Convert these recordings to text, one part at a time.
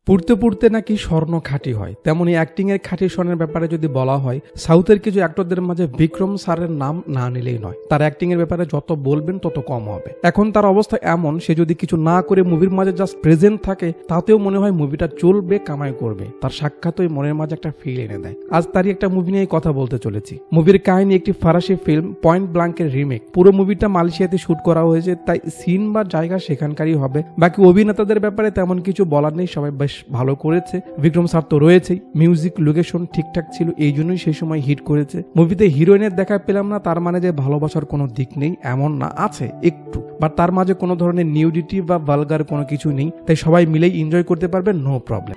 পুড়তে পুড়তে নাকি স্বর্ণ খাঁটি হয়, তেমনি অ্যাক্টিং এর খাঁটি স্বর্ণের ব্যাপারে যদি বলা হয়, সাউথের কিছু অ্যাক্টরদের মাঝে বিক্রম স্যারের নাম না নিলেই নয়। তার অ্যাক্টিং এর ব্যাপারে যত বলবেন তত কম হবে। এখন তার অবস্থা এমন, সে যদি কিছু না করে মুভির মাঝে জাস্ট প্রেজেন্ট থাকে, তাতেও মনে হয় মুভিটা চলবে, কামাই করবে। তার সাক্ষাৎই মনের মাঝে একটা ফিল এনে দেয়। আজ তারই একটা মুভি নিয়ে কথা বলতে চলেছি। মুভির কাহিনী একটি ফরাসি ফিল্ম পয়েন্ট ব্লাঙ্কের রিমেক। পুরো মুভিটা মালয়েশিয়াতে শুট করা হয়েছে, তাই সিন বা জায়গা সেখানকারই হবে। বাকি অভিনেতাদের ব্যাপারে তেমন কিছু বলার নেই, সবাই বেশ ভালো করেছে। বিক্রম স্যার তো রয়েছেই, মিউজিক লোকেশন ঠিকঠাক ছিল, এই জন্যই সেই সময় হিট করেছে। মুভিতে হিরোইনের দেখা পেলাম না, তার মানে যে ভালোবাসার কোনো দিক নেই এমন না, আছে একটু, বাট তার মাঝে কোনো ধরনের নিউডিটি বা ভালগার কোনো কিছু নেই, তাই সবাই মিলেই এনজয় করতে পারবে, নো প্রবলেম।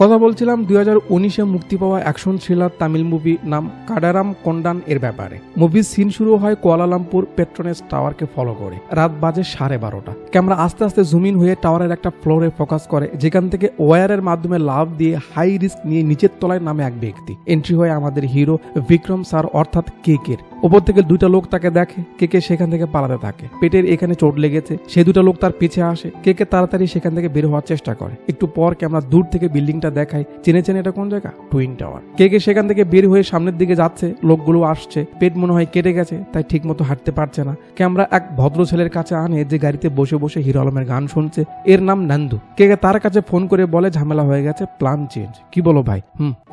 কথা বলছিলাম 2019-এ মুক্তি পাওয়া অ্যাকশন থ্রিলার তামিল মুভি নাম কাডারাম কোন্ডান এর ব্যাপারে। মুভির সিন শুরু হয় কুয়ালালামপুর পেট্রোনেস টাওয়ারকে ফলো করে। রাত বাজে 12:30। ক্যামেরা আস্তে আস্তে জুম ইন হয়ে টাওয়ারের একটা ফ্লোরে ফোকাস করে, যেখান থেকে ওয়ারের মাধ্যমে লাভ দিয়ে হাই রিস্ক নিয়ে নিচের তলায় নামে এক ব্যক্তি। এন্ট্রি হয় আমাদের হিরো বিক্রম স্যার অর্থাৎ কেকের। ওপর থেকে দুইটা লোক তাকে দেখে, কেকে সেখান থেকে পালাতে থাকে। পেটের এখানে চোট লেগেছে, সেই দুটো লোক তার পিছে আসে। কেকে তাড়াতাড়ি সেখান থেকে বের হওয়ার চেষ্টা করে। একটু পর ক্যামেরা দূর থেকে বিল্ডিংটা দেখায়, চেনে এটা কোন জায়গা? Twin tower. কেকে সেখান থেকে বের হয়ে সামনের দিকে যাচ্ছে, লোকগুলো আসছে। পেট মনে হয় কেটে গেছে, তাই ঠিক মতো হাঁটতে পারছে না। ক্যামেরা এক ভদ্র ছেলের কাছে আনে, যে গাড়িতে বসে বসে হিরো আলমের গান শুনছে। এর নাম নন্দু। কেকে তার কাছে ফোন করে বলে ঝামেলা হয়ে গেছে, প্ল্যান চেঞ্জ। কি বলো ভাই?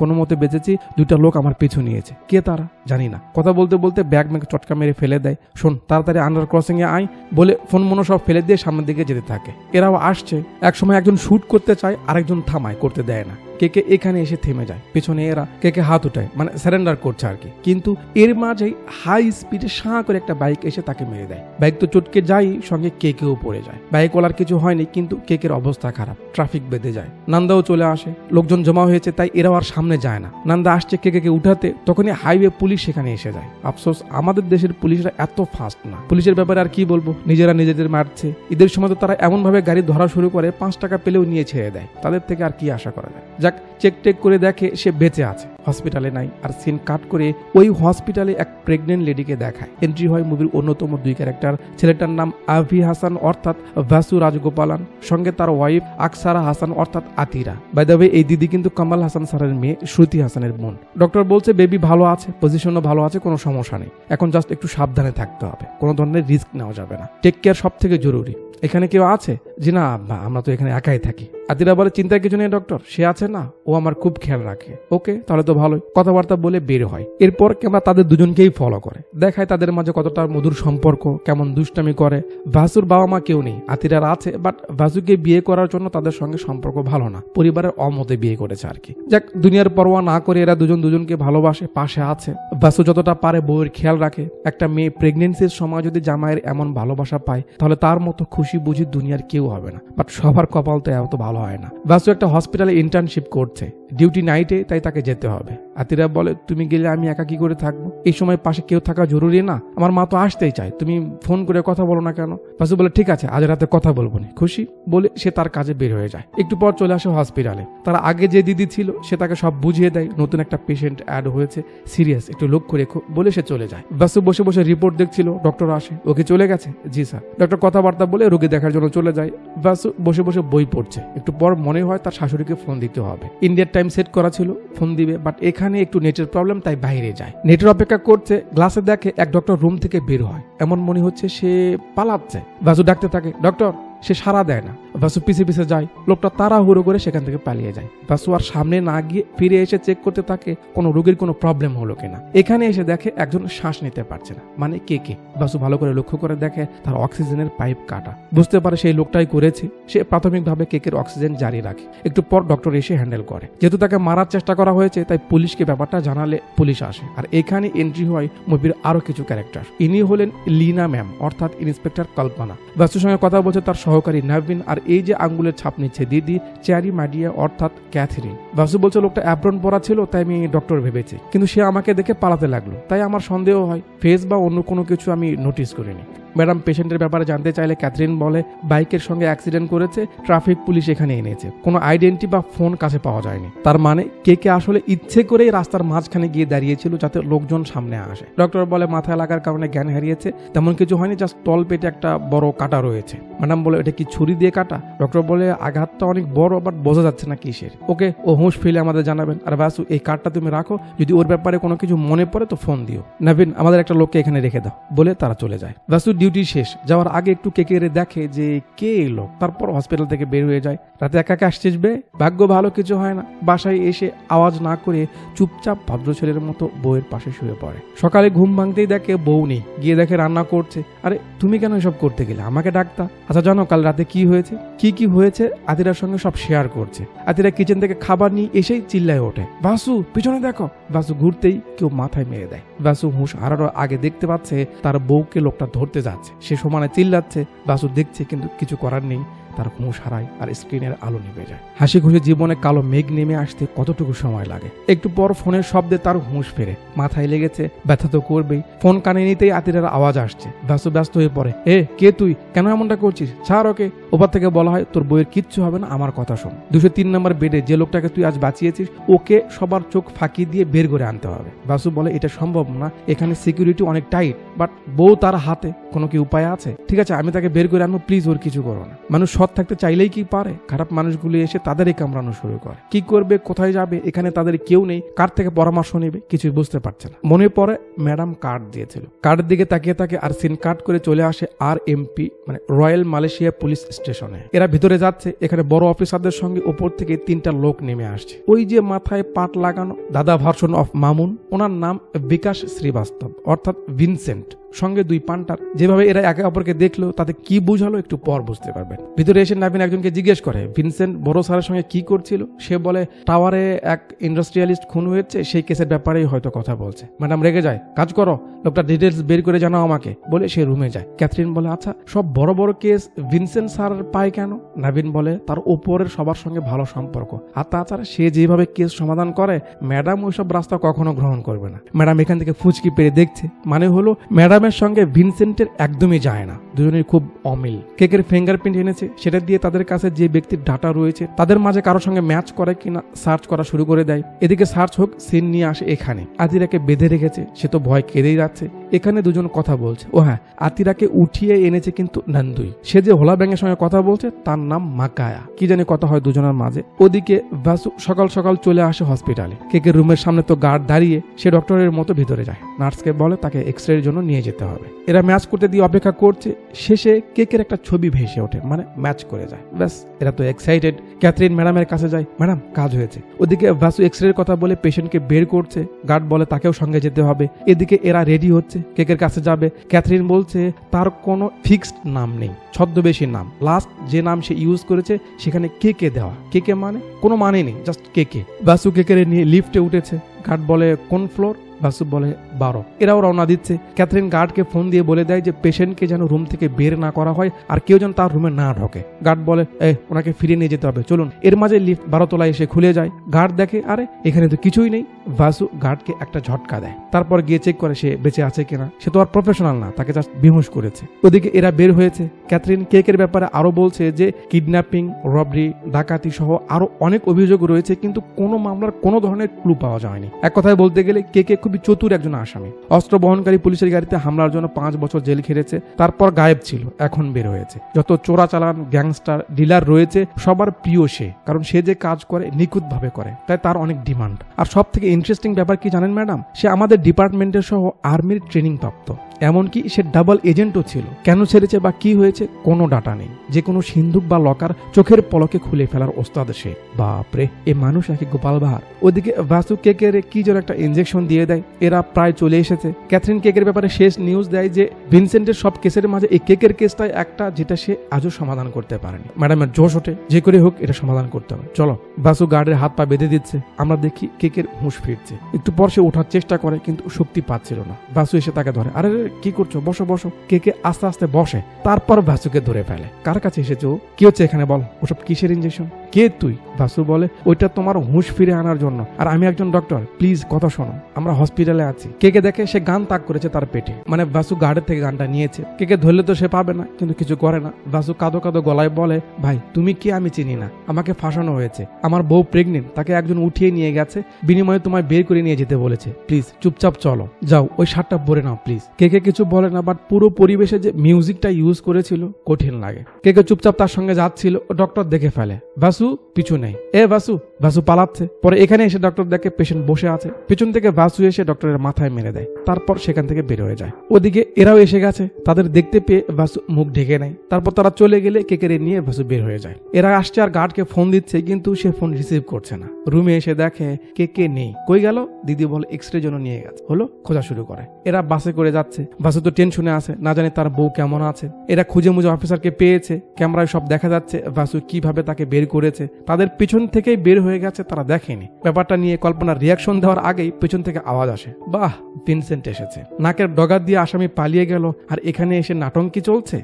কোনো মতে বেঁচেছি, দুইটা লোক আমার পিছু নিয়েছে। কে তারা জানি না। কথা বলতে বলতে ব্যাগ ম্যাগ চটকা মেরে ফেলে দেয়। শোন, তাড়াতাড়ি আন্ডার ক্রসিং এ আয় বলে ফোন মনো সব ফেলে দিয়ে সামনের দিকে যেতে থাকে। এরাও আসছে। এক সময় একজন শুট করতে চায়, আরেকজন থামায়, করতে দেয় না। কেকে এখানে এসে থেমে যায়। পেছনে এরা কেকে হাত উঠায়, মানে সারেন্ডার করছে আর কি। কিন্তু এর মাঝেই হাই স্পিডে সাঁ করে একটা বাইক এসে তাকে মেরে দেয়। বাইক তো চটকে যায়, সঙ্গে কেকেও পড়ে যায়। বাইক ওলার কিছু হয়নি, কিন্তু কেকের অবস্থা খারাপ। ট্রাফিক বেঁধে যায়। নান্দাও চলে আসে। লোকজন জমা হয়েছে, তাই এরাও আর সামনে যায় না। নান্দা আসছে কেকে উঠাতে, তখনই হাইওয়ে পুলিশ সেখানে এসে যায়। আফসোস, আমাদের দেশের পুলিশরা এত ফাস্ট না। পুলিশের ব্যাপারে আর কি বলবো, নিজেরা নিজেদের মারছে। ঈদের সময় তো তারা এমন ভাবে গাড়ি ধরা শুরু করে, 5 টাকা পেলেও নিয়ে ছেড়ে দেয়। তাদের থেকে আর কি আশা করা যায়? যাক, চেক টেক করে দেখে সে বেঁচে আছে, হসপিটালে নাই। আর সিন কাট করে ওই হসপিটালে এক প্রেগনেন্ট লেডিকে দেখায়। এন্ট্রি হয় মুভির অন্যতম 2 ক্যারেক্টার। ছেলেটার নাম আভি হাসান অর্থাৎ ভাসু রাজগোপালান, সঙ্গে তার ওয়াইফ আকসারা হাসান অর্থাৎ আতিরা। বাই দ্য ওয়ে, এই দিদি কিন্তু কামাল হাসান স্যারের মেয়ে, শ্রুতি হাসানের বোন। ডক্টর বলছে বেবি ভালো আছে, পজিশনও ভালো আছে, কোনো সমস্যা নেই। এখন জাস্ট একটু সাবধানে থাকতে হবে, কোনো ধরনের রিস্ক নেওয়া যাবে না। টেক কেয়ার সব থেকে জরুরি। এখানে কেউ আছে? জি না, আমরা তো এখানে একাই থাকি। আতিরা বলে চিন্তার কিছু নেই ডক্টর, সে আছে না, ও আমার খুব খেয়াল রাখে। ওকে, তাহলে তো ভালোই। কথাবার্তা বলে বের হয়। এরপর ক্যামেরা তাদের দুজনকেই ফলো করে, দেখায় তাদের মাঝে কতটা মধুর সম্পর্ক, কেমন দুষ্টামি করে। ভাসুর বাবা মা কেউ নেই, আতিরার আছে, বাট ভাসুকে বিয়ে করার জন্য তাদের সঙ্গে সম্পর্ক ভালো না, পরিবারের অমতে বিয়ে করেছে আর কি। যাক, দুনিয়ার পরোয়া না করে এরা দুজনকে ভালোবাসে, পাশে আছে। ভাসু যতটা পারে বউয়ের খেয়াল রাখে। একটা মেয়ে প্রেগনেন্সির সময় যদি জামাইয়ের এমন ভালোবাসা পায়, তাহলে তার মতো খুশি বুঝি দুনিয়ার কেউ হবে না। বাট সবার কপাল তো এত ভালো হয় না। ভাসু একটা হসপিটালে ইন্টার্নশিপ করছে, ডিউটি নাইটে, তাই তাকে যেতে হবে। আতিরা বলে তুমি গেলে আমি একা কি করে থাকবো? এই সময় পাশে কেউ থাকা জরুরি না? আমার মা তো আসতেই চায়, তুমি ফোন করে কথা বলো না কেন? ভাসু বলে ঠিক আছে, আজ রাতে কথা বলবো না। খুশি বলে সে তার কাজে বের হয়ে যায়। একটু পর চলে আসে হসপিটালে। তার আগে যে দিদি ছিল সে তাকে সব বুঝিয়ে দেয়, নতুন একটা পেশেন্ট অ্যাড হয়েছে, সিরিয়াস, একটু লক্ষ্য রেখো বলে সে চলে যায়। ভাসু বসে বসে রিপোর্ট দেখছিল। ডক্টর আসে, ওকে চলে গেছে? জি স্যার। ডক্টর কথাবার্তা বলে রোগী দেখার জন্য চলে যায়। ভাসু বসে বসে বই পড়ছে। একটু পর মনে হয় তার শাশুড়িকে ফোন দিতে হবে। ইন্ডিয়ার টাইম সেট করা ছিল, ফোন দিবে, বাট এখানে একটু নেটের প্রবলেম, তাই বাইরে যায়। নেটের অপেক্ষা করছে। গ্লাসে দেখে এক ডক্টর রুম থেকে বের হয়, এমন মনে হচ্ছে সে পালাচ্ছে। ভাসু ডাকতে থাকে, ডক্টর। সে সাড়া দেয় না। ভাসু পিছে পিছে যায়। লোকটা তাড়াহুড়ো করে সেখান থেকে পালিয়ে যায়। ভাসু আর সামনে না গিয়ে ফিরে এসে চেক করতে থাকে কোনো রোগীর কোনো প্রবলেম হলো কিনা। এখানে এসে দেখে একজন শ্বাস নিতে পারছে না, মানে কে। ভাসু ভালো করে লক্ষ্য করে দেখে তার অক্সিজেনের পাইপ কাটা। বুঝতে পারে সেই লোকটাই করেছে। সে প্রাথমিকভাবে কেকের অক্সিজেন জারি রাখে। একটু পর ডক্টর এসে হ্যান্ডেল করে। যেহেতু তাকে মারার চেষ্টা করা হয়েছে, তাই পুলিশকে ব্যাপারটা জানালে পুলিশ আসে। আর এখানে এন্ট্রি হয় মুভির আরো কিছু ক্যারেক্টার। ইনি হলেন লীনা ম্যাম অর্থাৎ ইন্সপেক্টর কল্পনা। ভাসুর সঙ্গে কথা বলছে তার সহকারী নাভিন, আর এই যে আঙ্গুলের ছাপ নিচ্ছে দিদি চেরি মাডিয়া অর্থাৎ ক্যাথরিন। ভাসু বলছে লোকটা অ্যাপ্রন পরা ছিল, তাই আমি ডক্টর ভেবেছি, কিন্তু সে আমাকে দেখে পালাতে লাগলো, তাই আমার সন্দেহ হয়। ফেস বা অন্য কোনো কিছু আমি নোটিস করিনি। ম্যাডাম পেশেন্টের ব্যাপারে জানতে চাইলে ক্যাথরিন বলে বাইকের সঙ্গে অ্যাক্সিডেন্ট করেছে, ট্রাফিক পুলিশ এখানে এনেছে, কোনো আইডেন্টি বা ফোন কাছে পাওয়া যায়নি। তার মানে কে আসলে ইচ্ছে করেই রাস্তার মাঝখানে গিয়ে দাঁড়িয়েছিল যাতে লোকজন সামনে আসে। ডক্টর বলে মাথায় লাগার কারণে জ্ঞান হারিয়েছে, তেমন কিছু হয়নি, জাস্ট তল পেটে একটা বড় কাটা রয়েছে। ম্যাডাম বলে এটা কি ছুরি দিয়ে কাটা? ডক্টর বলে আঘাতটা অনেক বড়, বাট বোঝা যাচ্ছে না কিসের। ওকে, ও হুঁশ ফিরে আমাদের জানাবেন। আর বাসু এই কার্ডটা তুমি রাখো, যদি ওর ব্যাপারে কোনো কিছু মনে পড়ে তো ফোন দিও। নাভিন আমাদের একটা লোককে এখানে রেখে দাও বলে তারা চলে যায়। বাসু ডিউটি শেষ, যাওয়ার আগে একটু কেকেরে দেখে যে কে এলো, তারপর হসপিটাল থেকে বের হয়ে যায়। রাতে একা একা আসছিস বে? ভাগ্য ভালো কিছু হয় না। বাসায় এসে আওয়াজ না করে চুপচাপ ভদ্র ছেলের মতো বউয়ের পাশে শুয়ে পড়ে। সকালে ঘুম ভাঙতেই দেখে বউ নেই, গিয়ে দেখে রান্না করছে। আরে তুমি কেন এসব করতে গেলে? আমাকে ডাকতা। আচ্ছা জানো কাল রাতে কি হয়েছে? কি হয়েছে আতিরার সঙ্গে সব শেয়ার করছে। আতিরা কিচেন থেকে খাবার নিয়ে এসেই চিল্লায় ওঠে, বাসু পিছনে দেখো। বাসু ঘুরতেই কেউ মাথায় মেরে দেয়। বাসু হুঁশ হারানোর আগে দেখতে পাচ্ছে তার বউকে লোকটা ধরতে যাচ্ছে। সে সমানে চিল্লাচ্ছে, বাসু দেখছে কিন্তু কিছু করার নেই। তার হুঁশ হারায় আর স্ক্রিনের আলো নিভে যায়। হাসি খুশি জীবনে কালো মেঘ নেমে আসতে কতটুকু সময় লাগে। একটু পর ফোনের শব্দে তার হুঁশ ফেরে। মাথায় লেগেছে, ব্যথা তো করবেই। ফোন কানে নিতেই আতিরার আওয়াজ আসছে। বাসু ব্যস্ত হয়ে পড়ে, কে তুই? কেন এমনটা করছিস? ছাড় ওকে। ওপর থেকে বলা হয়, তোর বইয়ের কিচ্ছু হবে না, আমার কথা শোন। 203 নম্বর বেডে যে লোকটাকে তুই আজ বাঁচিয়েছিস, ওকে সবার চোখ ফাঁকি দিয়ে বের করে আনতে হবে। বাসু বলে, এটা সম্ভব না, এখানে সিকিউরিটি অনেক টাইট। বাট বউ তার হাতে, কোনো কি উপায় আছে? ঠিক আছে, আমি তাকে বের করে আনবো, প্লিজ ওর কিছু করো না। মানুষ সৎ থাকতে চাইলেই কি পারে? খারাপ মানুষগুলি এসে তাদেরই কামড়ানো শুরু করে। কি করবে, কোথায় যাবে? এখানে তাদের কেউ নেই, কার থেকে পরামর্শ নেবে কিছুই বুঝতে পারছে না। মনে পড়ে ম্যাডাম কার্ড দিয়েছিল। কার্ডের দিকে তাকিয়ে তাকে আর সিন কাট করে চলে আসে RMP মানে রয়্যাল মালয়েশিয়া পুলিশ স্টেশনে। এরা ভিতরে যাচ্ছে। এখানে বড় অফিসারদের সঙ্গে উপর থেকে 3টা লোক নেমে আসছে। ওই যে মাথায় পাট লাগানো দাদা ভার্সন অফ মামুন, ওনার নাম বিকাশ শ্রীবাস্তব অর্থাৎ ভিনসেন্ট, সঙ্গে 2 পান্টার। যেভাবে এরা একে অপরকে দেখলো তাতে কি বুঝালো একটু পর বুঝতে পারবেন। ভিতরে এসে নাবিন একজনকে জিজ্ঞেস করে ভিনসেন্ট বড় স্যারের সঙ্গে কি করছিল। সে বলে টাওয়ারে এক ইন্ডাস্ট্রিয়ালিস্ট খুন হয়েছে, সেই কেসের ব্যাপারেই হয়তো কথা বলছে। ম্যাডাম রেগে যায়, কাজ করো, লোকটা ডিটেলস বের করে জানাও আমাকে বলে সে রুমে যায়। ক্যাথরিন বলে, আচ্ছা সব বড় বড় কেস ভিনসেন্ট স্যার পায় কেন? নাবিন বলে, তার উপরের সবার সঙ্গে ভালো সম্পর্ক, আর তাছাড়া সে যেভাবে কেস সমাধান করে ম্যাডাম ওইসব রাস্তা কখনো গ্রহণ করবে না। ম্যাডাম এখান থেকে ফুচকি পেরে দেখছে, মানে হলো ম্যাডামের সঙ্গে ভিনসেন্টের একদমই যায় না, দুজনের খুব অমিল। কেকের ফিঙ্গারপ্রিন্ট এনেছে, সেটা দিয়ে তাদের কাছে যে ব্যক্তির ডাটা রয়েছে তাদের মাঝে কারোর সঙ্গে ম্যাচ করে কিনা সার্চ করা শুরু করে দেয়। এদিকে সার্চ হোক, সিন নিয়ে আসে এখানে। আতিরাকে বেঁধে রেখেছে, সে তো ভয় কেঁদেই যাচ্ছে। এখানে দুজন কথা বলছে। ও হ্যাঁ, আতিরাকে উঠিয়ে এনেছে কিন্তু নন্দুই। সে যে হোলা ব্যাঙের সঙ্গে কথা বলছে তার নাম মাকায়া। কি জানি কথা হয় দুজনের মাঝে। ওদিকে বাসু সকাল সকাল চলে আসে হসপিটালে। কেকের রুমের সামনে তো গার্ড দাঁড়িয়ে, সে ডক্টরের মতো ভিতরে যায়। নার্সকে বলে তাকে এক্সরের জন্য নিয়ে যেতে হবে। এরা ম্যাচ করতে দিয়ে অপেক্ষা করছে। শেষে কেকের একটা ছবি ভেসে ওঠে, মানে ম্যাচ করে যায়। ব্যাস, এরা তো এক্সাইটেড। ক্যাথরিন ম্যাডামের কাছে যায়, ম্যাডাম কাজ হয়েছে। ওদিকে বাসু এক্সরের কথা বলে পেশেন্টকে বের করছে। গার্ড বলে তাকেও সঙ্গে যেতে হবে। এদিকে এরা রেডি হচ্ছে, কেকের কাছে যাবে। ক্যাথরিন বলছে তার কোনো ফিক্সড নাম নেই, ছদ্মবেশী নাম। লাস্ট যে নাম সে ইউজ করেছে সেখানে কেকে দেওয়া। কেকে মানে কোনো মানে নেই, জাস্ট কেকে। বাসু কেকের নিয়ে লিফটে উঠেছে। গার্ড বলে কোন ফ্লোর? বাসু বলে 12। এরাও রওনা দিচ্ছে। ক্যাথরিন গার্ডকে ফোন দিয়ে বলে দেয় যে পেশেন্টকে যেন রুম থেকে বের না করা হয়, আর কেউ যেন তার রুমে না ঢোকে। গার্ড বলে ওনাকে ফিরিয়ে নিয়ে যেতে হবে, চলুন। এর মাঝে লিফট 12 তলায় এসে খুলে যায়। গার্ড দেখে আরে এখানে তো কিছুই নেই। বাসু গার্ডকে একটা ঝটকা দেয়, তারপর গিয়ে চেক করে সে বেঁচে আছে কিনা। সে তো আর প্রফেশনাল না, তাকে জাস্ট বেহুশ করেছে। ওদিকে এরা বের হয়েছে। ক্যাথরিন কেকের ব্যাপারে আরো বলছে যে কিডন্যাপিং, রবারি, ডাকাতি সহ আরো অনেক অভিযোগ রয়েছে, কিন্তু কোনো মামলার কোনো ধরনের ক্লু পাওয়া যায়নি। এক কথায় বলতে গেলে কেকে খুবই চতুর একজন আসামি। অস্ত্র বহনকারী পুলিশের গাড়িতে হামলার জন্য 5 বছর জেল খেটেছে, তারপর গায়েব ছিল, এখন বের হয়েছে। যত চোরাচালান, গ্যাংস্টার, ডিলার রয়েছে সবার প্রিয় সে, কারণ সে যে কাজ করে নিখুঁত ভাবে করে, তাই তার অনেক ডিমান্ড। আর সব থেকে ইন্টারেস্টিং ব্যাপার কি জানেন ম্যাডাম? সে আমাদের ডিপার্টমেন্টের সহ আর্মির ট্রেনিং প্রাপ্ত। এমনকি সে ডাবল এজেন্টও ছিল। কেন ছেড়েছে বা কি হয়েছে কোনো ডাটা নেই। যে কোনো সিন্ধুক বা লকার চোখের পলকে খুলে ফেলার ওস্তাদ সে। বাপরে, এ মানুষ একই গোপাল ভাঁড়। ওদিকে বাসু কেকের কি যেন একটা ইনজেকশন দিয়ে দেয়। এরা প্রায় চলে এসেছে। ক্যাথরিন কেকের ব্যাপারে শেষ নিউজ দেয় যে ভিনসেন্টের সব কেসের মাঝে এই কেকের কেসটাই একটা যেটা সে আজও সমাধান করতে পারেনি। ম্যাডামের জোশ ওঠে, যে করে হোক এটা সমাধান করতে হবে, চলো। বাসু গার্ডের হাত পা বেঁধে দিচ্ছে। আমরা দেখি কেকের হুঁশ ফিরছে। একটু পর সে ওঠার চেষ্টা করে, কিন্তু শক্তি পাচ্ছিল না। বাসু এসে তাকে ধরে, আরে কি করছো, বসো বসো। কেকে আস্তে আস্তে বসে, তারপর বাসুকে ধরে ফেলে। কার কাছে এসেছো? কি হচ্ছে এখানে বল? ওসব কিসের ইনজেকশন? কে তুই? বাসু বলে ওইটা তোমার হুঁশ ফিরে আনার জন্য, আর আমি একজন ডক্টর, প্লিজ কথা শোনো, আমরা হসপিটালে আছি। কেকে দেখে সে গান তাক করেছে তার পেটে, মানে বাসু গার্ডের থেকে গানটা নিয়েছে। কেকে ধরলে তো সে পাবে না, কিন্তু কিছু করে না। বাসু কাঁদো কাঁদো গলায় বলে, ভাই তুমি কি? আমি চিনি না, আমাকে ফাঁসানো হয়েছে, আমার বউ প্রেগনেন্ট, তাকে একজন উঠিয়ে নিয়ে গেছে, বিনিময়ে তোমায় বের করে নিয়ে যেতে বলেছে, প্লিজ চুপচাপ চলো, যাও ওই শার্টটা পরে নাও প্লিজ। কেকে কিছু বলে না, বাট পুরো পরিবেশে যে মিউজিকটা ইউজ করেছিল কঠিন লাগে। কেকে চুপচাপ তার সঙ্গে যাচ্ছিল, ডক্টর দেখে ফেলে, বাসু পিছু নেই, এ বাসু। বাসু পালাচ্ছে। পরে এখানে এসে ডক্টর দেখে পেশেন্ট বসে আছে, পেছন থেকে বাসু এসে ডক্টরের মাথায় মেরে দেয়, তারপর সেখান থেকে বের হয়ে যায়। ওদিকে এরাও এসে গেছে, তাদের দেখতে পেয়ে বাসু মুখ ঢেকে নেয়। তারপর তারা চলে গেলে কেকেরে নিয়ে বাসু বের হয়ে যায়। এরা আসছে আর গার্ডকে ফোন দিচ্ছে, কিন্তু সে ফোন রিসিভ করছে না। রুমে এসে দেখে কে নেই, কই গেল? দিদি বলে এক্সরে জন্য নিয়ে গেছে। হলো খোঁজা শুরু করে। এরা বাসে করে যাচ্ছে, বাসু তো টেনশনে আছে, না জানে তার বউ কেমন আছে। এরা খুঁজে মুজে অফিসারকে পেয়েছে, ক্যামেরায় সব দেখা যাচ্ছে বাসু কিভাবে তাকে বের করেছে। তাদের পিছন থেকেই বের হয়ে গেছে, তারা দেখেনি। ব্যাপারটা নিয়ে কল্পনার রিয়াকশন দেওয়ার আগেই পেছন থেকে আওয়াজ আসে, বাহ ভিনসেন্ট এসেছে। নাকের ডগা দিয়ে আসামি পালিয়ে গেল, আর এখানে এসে নাটঙ্কি চলছে।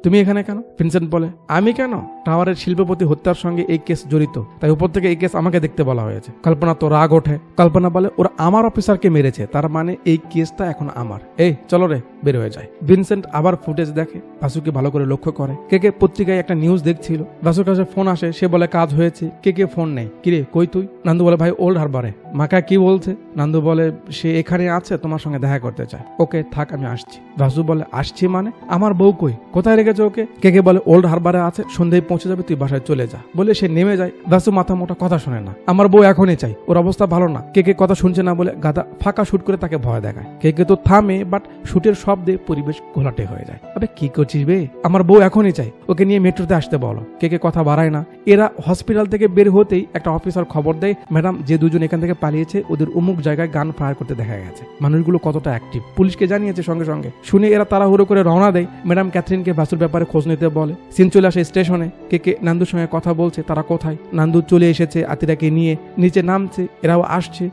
তুমি এখানে কেন? ভিনসেন্ট বলে, আমি কেন? টাওয়ারের শিল্পপতি হত্যার সঙ্গে এই কেস জড়িত, তাই উপর থেকে এই কেস আমাকে দেখতে বলা হয়েছে। কল্পনা তো রাগ ওঠে। কল্পনা বলে, ওরা আমার অফিসারকে মেরেছে, তার মানে এই কেসটা এখন আমার। এই চলো রে, বের হয়ে যায়। ভিনসেন্ট আবার ফুটেজ দেখে, বাসুকে ভালো করে লক্ষ্য করে। কে পত্রিকায় একটা নিউজ দেখছিল, বাসুর কাছে ফোন আসে, সে বলে কাজ হয়েছে। কে ফোন নেই। কিরে কই তুই? নান্দু বলে, ভাই ওল্ড হারবারে। মাকা কি বলছে? নান্দু বলে, সে এখানে আছে, তোমার সঙ্গে দেখা করতে চায়। ওকে থাক, আমি আসছি। বাসু বলে, আসছি মানে? আমার বউ কই? কোথায় রেখেছে ওকে? কে বলে, ওল্ড হারবারে আছে, সন্ধ্যায় পৌঁছে যাবে, তুই বাসায় চলে যা। বলে সে নেমে যায়। বাসু মাথা মোটা কথা শোনে না, আমার বউ এখনই চাই, ওর অবস্থা ভালো না। কে কথা শুনছে না বলে গাদা ফাঁকা শুট করে তাকে ভয় দেখায়। কে তো থামে, বাট শুটের শব্দে পরিবেশ ঘোলাটে হয়ে যায়। আবে কি করছিস বে? আমার বউ এখনই চাই, ওকে নিয়ে মেট্রোতে আসতে বলো। কে কথা বাড়ায় না। এরা হসপিটাল থেকে বের হতেই একটা অফিসার খবর দেয়, ম্যাডাম যে দুজন এখান থেকে পালিয়েছে ওদের অমুক জায়গায় গান ফায়ার করতে দেখা গেছে। মানুষগুলো কতটা অ্যাক্টিভ পুলিশকে জানিয়েছে সঙ্গে সঙ্গে। শুনে এরা তাড়াহুড়ো করে রওনা দেয়। ম্যাডাম ক্যাথরিনকে বাসুর ব্যাপারে খোঁজ নিতে বলে। সিন চলে আসে স্টেশনে। কে নান্দুর সঙ্গে কথা বলছে, তারা কোথায়? নান্দু চলে এসেছে আতিরাকে নিয়ে, নিচে নামছে, এরাও আসছে।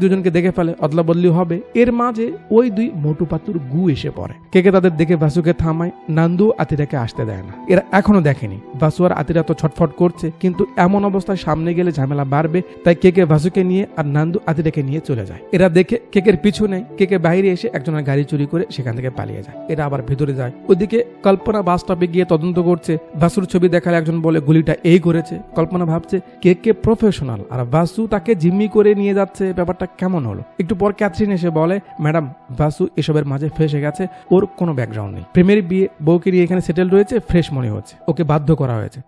দুজনকে দেখে ফেলে, অদলা বদলি হবে। এর মাঝে ওই দুই মোটু পাতুর গু এসে পড়ে। কে তাদের দেখে বাসুকে থামায়। নান্দু আতিরাকে আসতে দেয় না। এরা এখনো দেখেনি। বাসু আর আতিরা তো ছটফট করছে, কিন্তু এমন অবস্থায় সামনে গেলে ঝামেলা বাড়বে, তাই কে বাসুকে নিয়ে আর নান্দু আতিরাকে নিয়ে চলে যায়। এরা দেখে কেকের পিছু নেয়। কে বাইরে এসে একজনের গাড়ি চুরি করে সেখান থেকে পালিয়ে যায়। এরা আবার ভেতরে যায়। ওদিকে কল্পনা বাস স্টপে গিয়ে তদন্ত করছে। বাসুর ছবি দেখালে একজন বলে গুলিটা এই করেছে। কল্পনা ভাবছে কে প্রফেশনাল, আর বাসু তাকে জিম্মি করে নিয়ে যাচ্ছে, ব্যাপারটা কেমন হলো। একটু পর ক্যাথরিন এসে বলে, ম্যাডাম বাসু এসবের মাঝে ফেসে গেছে, ওর কোনো ব্যাকগ্রাউন্ড নেই, প্রেমের বিয়ে, বউকে নিয়ে এখানে সেটেল রয়েছে, ফ্রেশ মনে হচ্ছে, ওকে বাধ্য করা হয়েছে।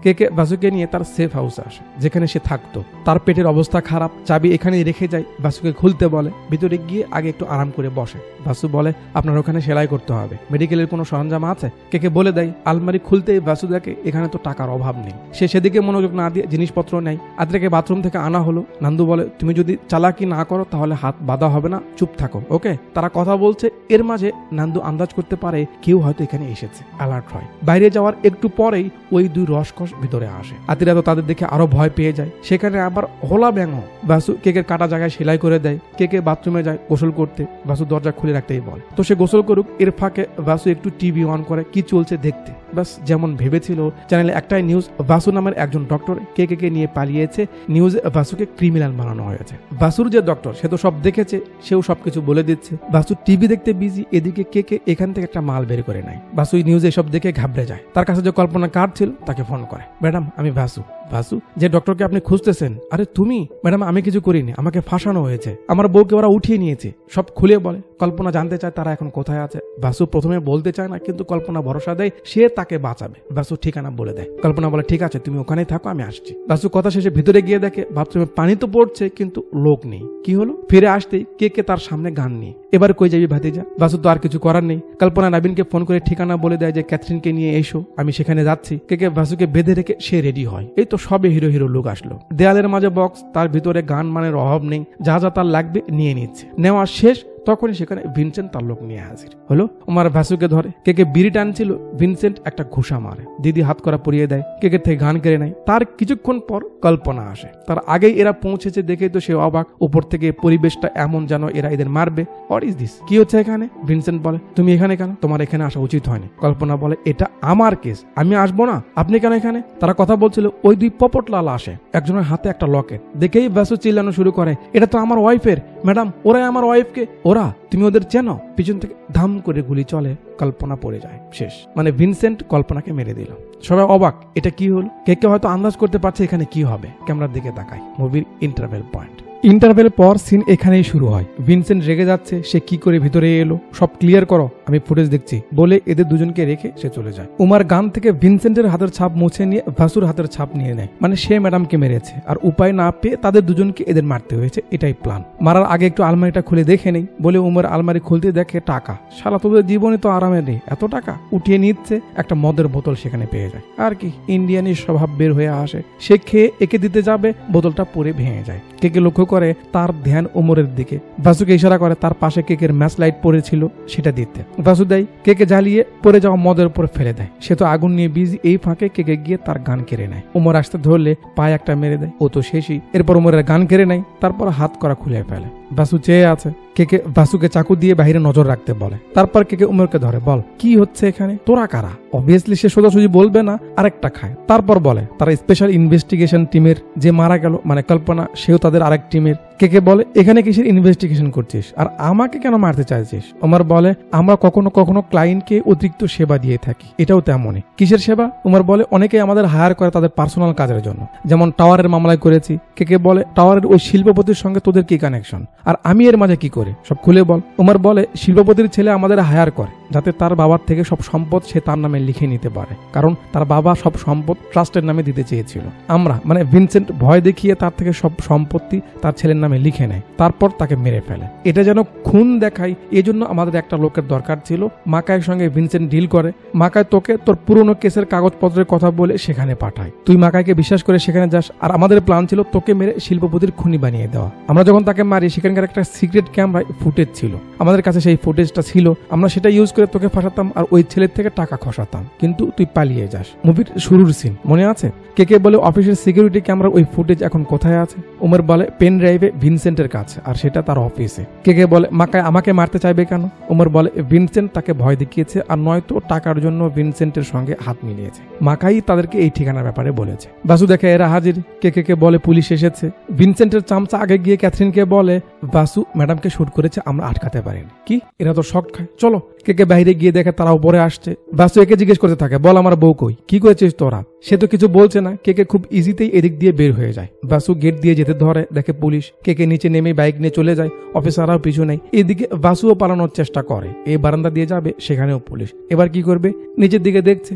কে বাসুকে নিয়ে তার সেফ হাউসে আসে, যেখানে সে থাকতো। তার পেটের অবস্থা খারাপ, চাবি এখানেই রেখে যায়। বাসুকে খুলতে বলে, ভিতরে গিয়ে আগে একটু আরাম করে বসে। বাসু বলে, আপনার ওখানে সেলাই করতে হবে, মেডিকেলের কোনো সরঞ্জাম আছে? কে বলে দেয়। আলমারি খুলতেই বাসু দেখে এখানে তো টাকার অভাব নেই। সে সেদিকে মনোযোগ না দিয়ে জিনিসপত্র নেয়। আদ্রাকে বাথরুম থেকে আনা হলো। নান্দু বলে, তুমি যদি চালাকি না করো তাহলে হাত বাঁধা হবে না, চুপ থাকো। ওকে। তারা কথা বলছে। এর মাঝে নান্দু আন্দাজ করতে পারে কেউ হয়তো এখানে এসেছে। অ্যালার্ট হয়। বাইরে যাওয়ার একটু পরেই ওই দুই রসকস ভিতরে আসে। আতিরা তো তাদের দেখে আরো ভয় পেয়ে যায়। সেখানে আবার হোলা ব্যাঙ। বাসু কেকের কাটা জায়গায় সেলাই করে দেয়। কে বাথরুমে যায় গোসল করতে। বাসু দরজা খুলে রাখতেই বলে, তো সে গোসল করুক। এর ফাঁকে বাসু একটু টিভি অন করে, কি চলছে দেখতে। বাস যেমন ভেবেছিল, চ্যানেলে একটাই নিউজ, বাসু নামের একজন ডক্টর কে নিয়ে পালিয়েছে। নিউজে বাসুকে ক্রিমিনাল বানানো হয়েছে। বাসুর যে ডক্টর সে তো সব দেখেছে, সেও সবকিছু বলে দিচ্ছে। বাসু টিভি দেখতে বিজি, এদিকে কে এখান থেকে একটা মাল বের করে নেয়। বাসু নিউজে সব দেখে ঘাবড়ে যায়। তার কাছে যে কল্পনা কার্ড ছিল তাকে ফোন করে, ম্যাডাম আমি বাসু। বাসু, যে ডক্টরকে আপনি খুঁজতেছেন? আরে তুমি? ম্যাডাম আমি কিছু করিনি, আমাকে ফাঁসানো হয়েছে, আমার বউকে ওরা উঠিয়ে নিয়েছে। সব খুলে বলে। কল্পনা জানতে চায় তারা এখন কোথায় আছে। বাসু প্রথমে বলতে চায় না, কিন্তু কল্পনা ভরসা দেয় সে তাকে বাঁচাবে। বাসু ঠিকানা বলে দেয়। কল্পনা বলে, ঠিক আছে তুমি ওখানেই থাকো, আমি আসছি। বাসু কথা শেষে ভিতরে গিয়ে দেখে বাথরুমে পানি তো পড়ছে, কিন্তু লোক নেই। কি হলো? ফিরে আসতেই কে তার সামনে গান নিয়ে, এবার কই যাবি ভাতিজা? বাসু তো আর কিছু করার নেই। কল্পনা নাবিনকে ফোন করে ঠিকানা বলে দেয় যে ক্যাথরিনকে নিয়ে এসো, আমি সেখানে যাচ্ছি। কে বাসুকে বেঁধে রেখে সে রেডি হয়। এই তো সবে হিরো লুক আসলো। দেয়ালের মাঝে বক্স, তার ভিতরে গান মানের অভাব নেই, যা তার লাগবে নিয়ে নিচ্ছে। নেওয়া শেষ, তখনই সেখানে ভিনসেন্ট তার লোক নিয়ে হাজির হলো। ওমার ভাসুকে ধরে, কে বিড়ি টানছিল, ভিনসেন্ট একটা ঘুষা মারে, দিদি হাত করা পরিয়ে দেয়, কেকের থেকে গান কেড়ে নেয়। তার কিছুক্ষণ পর কল্পনা আসে, তার আগেই এরা পৌঁছেছে দেখে তো সে অবাক। উপর থেকে পরিবেশটা এমন যেন এরা এদের মারবে। হোয়াট ইজ দিস, কি হচ্ছে এখানে? ভিনসেন্ট বলে, তুমি এখানে কেন? তোমার এখানে আসা উচিত হয়নি। কল্পনা বলে, এটা আমার কেস, আমি আসবো না, আপনি কেন এখানে? তারা কথা বলছিল, ওই দুই পপটলাল আসে, একজনের হাতে একটা লকেট। দেখেই ভাসু চিল্লানো শুরু করে, এটা তো আমার ওয়াইফের, ম্যাডাম ওরাই আমার ওয়াইফকে। ওরা, তুমি ওদের চেনো? পিছন থেকে ধাম করে গুলি চলে, কল্পনা পড়ে যায়, শেষ। মানে ভিনসেন্ট কল্পনাকে মেরে দিল। সবাই অবাক, এটা কি হলো? কে হয়তো আন্দাজ করতে পারছে এখানে কি হবে। ক্যামেরার দিকে তাকায়, মুভির ইন্টারভেল পয়েন্ট। ইন্টারভেল পর সিন এখানেই শুরু হয়। ভিনসেন্ট রেগে যাচ্ছে, সে কি করে ভিতরে এলো, সব ক্লিয়ার করো, আমি ফুটেজ দেখছি বলে এদের দুজনকে রেখে সে চলে যায়। উমার গান থেকে ভিনসেন্টের হাতের ছাপ মুছে নিয়ে ভাসুর হাতের ছাপ নিয়ে নেয়, মানে সে ম্যাডামকে মেরেছে, আর উপায় না পেয়ে তাদের দুজনকে এদের মারতে হয়েছে, এটাই প্ল্যান। মারার আগে একটু আলমারিটা খুলে দেখে নেই বলে উমার আলমারি খুলতে দেখে টাকা। শালা তোদের জীবনে তো আরামে নেই, এত টাকা উঠিয়ে নিচ্ছে। একটা মদের বোতল সেখানে পেয়ে যায়, আর কি ইন্ডিয়ানি স্বভাব বের হয়ে আসে। সে খেয়ে একে দিতে যাবে, বোতলটা পরে ভেঙে যায়। কেকে লক্ষ্য করে, তার ধ্যান ওমরের দিকে। ভাসুকে ইশারা করে তার পাশে কেকের ম্যাচ লাইট পড়েছিল সেটা দিতে। ভাসু দেয়, কেকে জ্বালিয়ে পড়ে যাওয়া মদের উপর ফেলে দেয়। সে তো আগুন নিয়ে বিজি, এই ফাঁকে কেকে গিয়ে তার গান কেড়ে নেয়। ওমর আসতে ধরলে পায়ে একটা মেরে দেয়, ও তো শেষই। এরপর ওমরের গান কেড়ে নেয়, তারপর হাত করা খুলে ফেলে। ভাসু চেয়ে আছে, কেকে ভাসুকে চাকু দিয়ে বাইরে নজর রাখতে বলে। তারপর কেকে উমরকে ধরে, বল কি হচ্ছে এখানে, তোরা কারা? অবভিয়াসলি সে সোজাসুজি বলবে না, আরেকটা খায়। তারপর বলে তারা স্পেশাল ইনভেস্টিগেশন টিমের, যে মারা গেল মানে কল্পনা, সেও তাদের আরেক টিমের। কেকে বলে, এখানে কিসের ইনভেস্টিগেশন করছিস আর আমাকে কেন মারতে চাইছিস? উমর বলে, আমরা কখনো কখনো ক্লায়েন্টকে অতিরিক্ত সেবা দিয়ে থাকি, এটাও তেমনই। কিসের সেবা? উমর বলে, অনেকে আমাদের হায়ার করে তাদের পার্সোনাল কাজের জন্য, যেমন টাওয়ারের মামলায় করেছি। কেকে বলে, টাওয়ারের ওই শিল্পপতির সঙ্গে তোদের কি কানেকশন, আর আমি এর মাঝে কি করে, সব খুলে বল। উমর বলে, শিল্পপতির ছেলে আমাদের হায়ার করে যাতে তার বাবার থেকে সব সম্পদ সে তার নামে লিখে নিতে পারে, কারণ তার বাবা সব সম্পদ ট্রাস্টের নামে দিতে চেয়েছিল। আমরা মানে ভিনসেন্ট ভয় দেখিয়ে তার থেকে সব সম্পত্তি তার ছেলের নামে লিখে নেয়, তারপর তাকে মেরে ফেলে। এটা যেন খুন দেখায়, এজন্য আমাদের একটা লোকের দরকার ছিল। মাকায়ের সঙ্গে ভিনসেন্ট ডিল করে, মাকায় তোকে তোর পুরনো কেসের কাগজপত্রের কথা বলে সেখানে পাঠায়। তুই মাকাইকে বিশ্বাস করে সেখানে যাস, আর আমাদের প্ল্যান ছিল তোকে মেরে শিল্পপতির খুনি বানিয়ে দেওয়া। আমরা যখন তাকে মারি, সেখানকার একটা সিক্রেট ক্যামেরায় ফুটেজ ছিল, আমাদের কাছে সেই ফুটেজটা ছিল, আমরা সেটা ইউজ করে তোকে ফাঁসাতাম আর ওই ছেলের থেকে টাকা খসাতাম, কিন্তু তুই পালিয়ে যাস। মুভির শুরুর সিন মনে আছে? কে বলে, অফিসের সিকিউরিটি ক্যামেরা ওই ফুটেজ এখন কোথায় আছে? উমর বলে, পেন ড্রাইভে ভিনসেন্টের কাছে, আর সেটা তার অফিসে। কে বলে, মাকায় আমাকে মারতে চাইবে কেন? উমর বলে, ভিনসেন্ট তাকে ভয় দেখিয়েছে, আর নয়তো টাকার জন্য ভিনসেন্টের সঙ্গে হাত মিলিয়েছে। মাকাই তাদেরকে এই ঠিকানার ব্যাপারে বলেছে। বাসু দেখে এরা হাজির। কে বলে, পুলিশ এসেছে। ভিনসেন্টের চামচা আগে গিয়ে ক্যাথরিনকে বলে, বাসু ম্যাডামকে শুট করেছে, আমরা আটকাতে পারিনি। কি? এরা তো শক খায়, চলো। কে বাইরে গিয়ে দেখে তারা উপরে আসছে। বাসু একে জিজ্ঞেস করতে থাকে, বল আমার বউ কই, কি করেছিস তোরা? সে তো কিছু বলছে না। কে খুব ইজিতেই এদিক দিয়ে বের হয়ে যায়। বাসু গেট দিয়ে যেতে ধরে, দেখে পুলিশ। কে নিচে নেমে বাইক নিয়ে চলে যায়, অফিসাররাও পিছু নেই। এদিকে বাসুও পালানোর চেষ্টা করে, এই বারান্দা দিয়ে যাবে, সেখানেও পুলিশ। এবার কি করবে? নিচের দিকে দেখছে,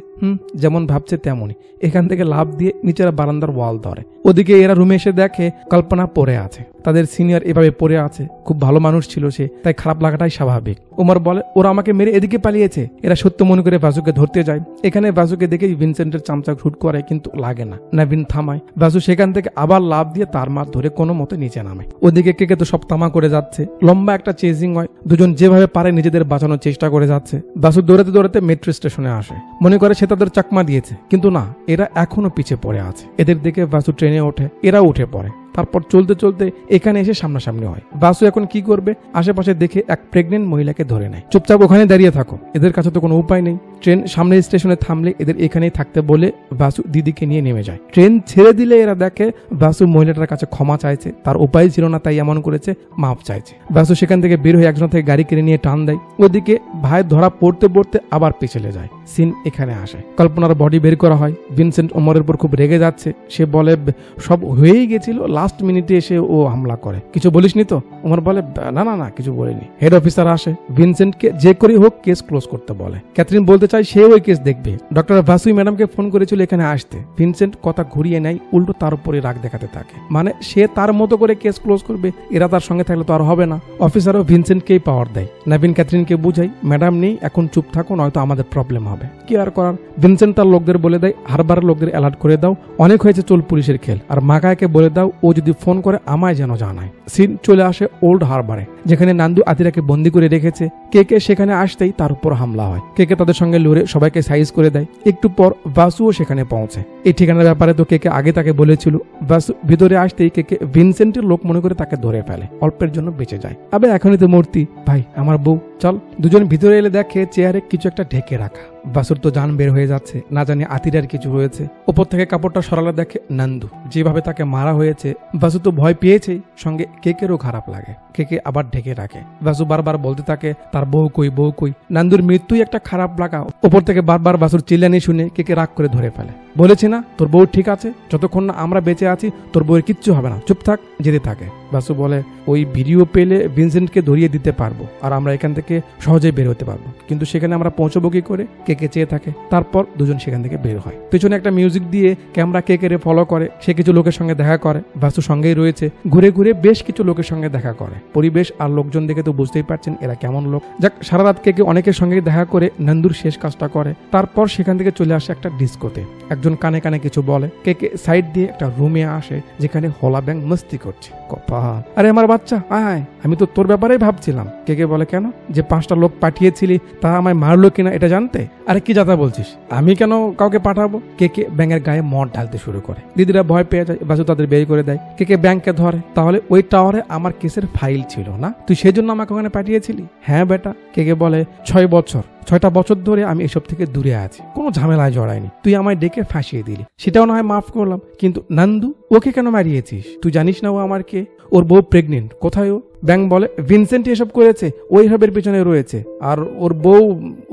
যেমন ভাবছে তেমনই, এখান থেকে লাফ দিয়ে নিচের বারান্দার ওয়াল ধরে। ওদিকে এরা রুমে এসে দেখে কল্পনা পড়ে আছে, তাদের সিনিয়র এভাবে পড়ে আছে। খুব ভালো মানুষ ছিল সে, তাই খারাপ লাগাটাই স্বাভাবিক। উমর বলে, ওরা আমাকে মেরে এদিকে পালিয়েছে। এরা সত্য মনে করে বাসুকে ধরতে যায়। এখানে বাসুকে দেখে ভিনসেন্টের চামচা শুট করে, কিন্তু লাগে না, নাভিন থামায়। বাসু সেখান থেকে আবার লাফ দিয়ে তার মাথা ধরে কোনো মতে নিচে নামে। ওদিকে কে তো সব তামা করে যাচ্ছে, লম্বা একটা চেজিং হয়, দুজন যেভাবে পারে নিজেদের বাঁচানোর চেষ্টা করে যাচ্ছে। বাসু দৌড়াতে দৌড়াতে মেট্রো স্টেশনে আসে, মনে করে সে তাদের চাকমা দিয়েছে, কিন্তু না, এরা এখনো পিছে পড়ে আছে। এদের দেখে বাসু ট্রেনে ওঠে, এরা উঠে পড়ে। তারপর চলতে চলতে এখানে এসে সামনাসামনি হয়। বাসু এখন কি করবে? আশেপাশে দেখে এক প্রেগনেন্ট মহিলাকে ধরে নেয়। চুপচাপ ওখানে দাঁড়িয়ে থাকো, এদের কাছে তো কোনো উপায় নেই। ট্রেন সামনের স্টেশনে থামলে এদের এখানেই থাকতে বলে বাসু দিদিকে নিয়ে নেমে যায়। ট্রেন ছেড়ে দিলে এরা দেখে বাসু মহিলাটার কাছে ক্ষমা চাইছে, তার উপায় ছিল না তাই এমন করেছে, মাপ চাইছে। বাসু সেখান থেকে বের হয়ে একজন থেকে গাড়ি কিনে নিয়ে টান দেয়। ওদিকে ভাই ধরা পড়তে পড়তে আবার পিছলে যায়। সিন এখানে আসে, কল্পনার বডি বের করা হয়। ভিনসেন্ট ওমরের উপর খুব রেগে যাচ্ছে, সে বলে সব হয়েই গেছিল, লাস্ট মিনিটে এসে ও হামলা করে, কিছু বলিসনি তো? ওমর বলে, না কিছু বলিনি। হেড অফিসার আসে, ভিনসেন্টকে যে করে হোক কেস ক্লোজ করতে বলে। ক্যাথরিন বলতে চায় সে ওই কেস দেখবে। ডক্টর ভাসুই ম্যাডামকে ফোন করেছিল এখানে আসতে। ভিনসেন্ট কথা ঘুরিয়ে নেয়, উল্টো তার উপরে রাগ দেখাতে থাকে, মানে সে তার মতো করে কেস ক্লোজ করবে, এরা তার সঙ্গে থাকলে তো আর হবে না। অফিসারও ভিনসেন্টকেই পাওয়ার দেয়। নাভিন ক্যাথরিনকে বুঝাই, ম্যাডাম নেই, এখন চুপ থাকো, নয়তো আমাদের প্রবলেম হবে। কি আর করার, ভিনসেন্ট তার লোকদের বলে দেয় হারবারের লোকদের অ্যালার্ট করে দাও, অনেক হয়েছে চল পুলিশের খেল, আর মাকায়কে বলে দাও ও যদি ফোন করে আমায় যেন জানায়। সিন চলে আসে ওল্ড হারবারে, যেখানে নান্দু আতিরাকে বন্দি করে রেখেছে। কে সেখানে আসতেই তার উপর হামলা হয়। কে তাদের সঙ্গে লড়ে সবাইকে সাইজ করে দেয়। একটু পর বাসুও সেখানে পৌঁছে। এই ঠিকানার ব্যাপারে তো কে আগে তাকে বলেছিল। বাসু ভিতরে আসতেই কে ভিনসেন্টের লোক মনে করে তাকে ধরে ফেলে, অল্পের জন্য বেঁচে যায়। আবে এখনই তো মূর্তি, ভাই আমার বউ, চল। দুজন ভিতরে এলে দেখে চেয়ারে কিছু একটা ঢেকে রাখা। বাসুর তো জান বের হয়ে যাচ্ছে, না জানি আতিরার কিছু হয়েছে। ওপর থেকে কাপড়টা সরালে দেখে নান্দু, যেভাবে তাকে মারা হয়েছে। বাসু তো ভয় পেয়েছেই, সঙ্গে কেকেরও খারাপ লাগে। কে আবার ঢেকে রাখে। বাসু বারবার বলতে থাকে তার বউ কই, বউ কই। নান্দুর মৃত্যুই একটা খারাপ লাগা। ওপর থেকে বারবার বাসুর চিল্লানি শুনে কে রাগ করে ধরে ফেলে। বলেছি না তোর বউ ঠিক আছে, যতক্ষণ না আমরা বেঁচে আছি তোর বউয়ের কিচ্ছু হবে না, চুপ থাক, যেতে থাকে। বাসু বলে ওই ভিডিও পেলে ভিনসেন্টকে ধরিয়ে দিতে পারবো, আর আমরা এখান থেকে সহজেই বের হতে পারবো, কিন্তু সেখানে আমরা পৌঁছবো কি করে? কে চেয়ে থাকে। তারপর দুজন সেখান থেকে বের হয়। পেছনে একটা মিউজিক দিয়ে ক্যামেরা কে ফলো করে। সে কিছু লোকের সঙ্গে দেখা করে, বাসু সঙ্গেই রয়েছে। ঘুরে ঘুরে বেশ কিছু লোকের সঙ্গে দেখা করে। পরিবেশ আর লোকজন দেখে তো বুঝতেই পারছেন এরা কেমন লোক। যাক, সারা রাত কে অনেকের সঙ্গে দেখা করে নান্দুর শেষ কাজটা করে। তারপর সেখান থেকে চলে আসে একটা ডিস্কোতে। একজন কানে কানে কিছু বলে। কে সাইড দিয়ে একটা রুমে আসে, যেখানে হলা ব্যাং মস্তি করছে। কপাল, আরে আমার বাচ্চা আয়, আমি তো তোর ব্যাপারেই ভাবছিলাম। কে বলে কেন, যে 5টা লোক পাঠিয়েছিলি তারা আমায় মারলো কিনা এটা জানতে? আরে কি যাতা বলছিস, আমি কেন কাউকে পাঠাবো? কে ব্যাঙের গায়ে মদ ঢালতে শুরু করে। দিদিরা ভয় পেয়ে যায়, বাসু তাদের বের করে দেয়। কে ব্যাংকে ধরে। তাহলে ওই টাওয়ারে আমার কেসের ফাইল ছিল না, তুই সেজন্য আমাকে ওখানে পাঠিয়েছিলি? হ্যাঁ বেটা। কে বলে 6টা বছর ধরে আমি এসব থেকে দূরে আছি, কোনো ঝামেলায় জড়াইনি, তুই আমায় ডেকে ফাঁসিয়ে দিলি, সেটাও না হয় মাফ করলাম, কিন্তু নান্দু ওকে কেন মারিয়েছিস? তুই জানিস না ও আমার কে? ওর বউ প্রেগনেন্ট, কোথায় ও? ব্যাং বলে ভিনসেন্ট এসব করেছে, ওই ভাবের পিছনে রয়েছে, আর ওর বউ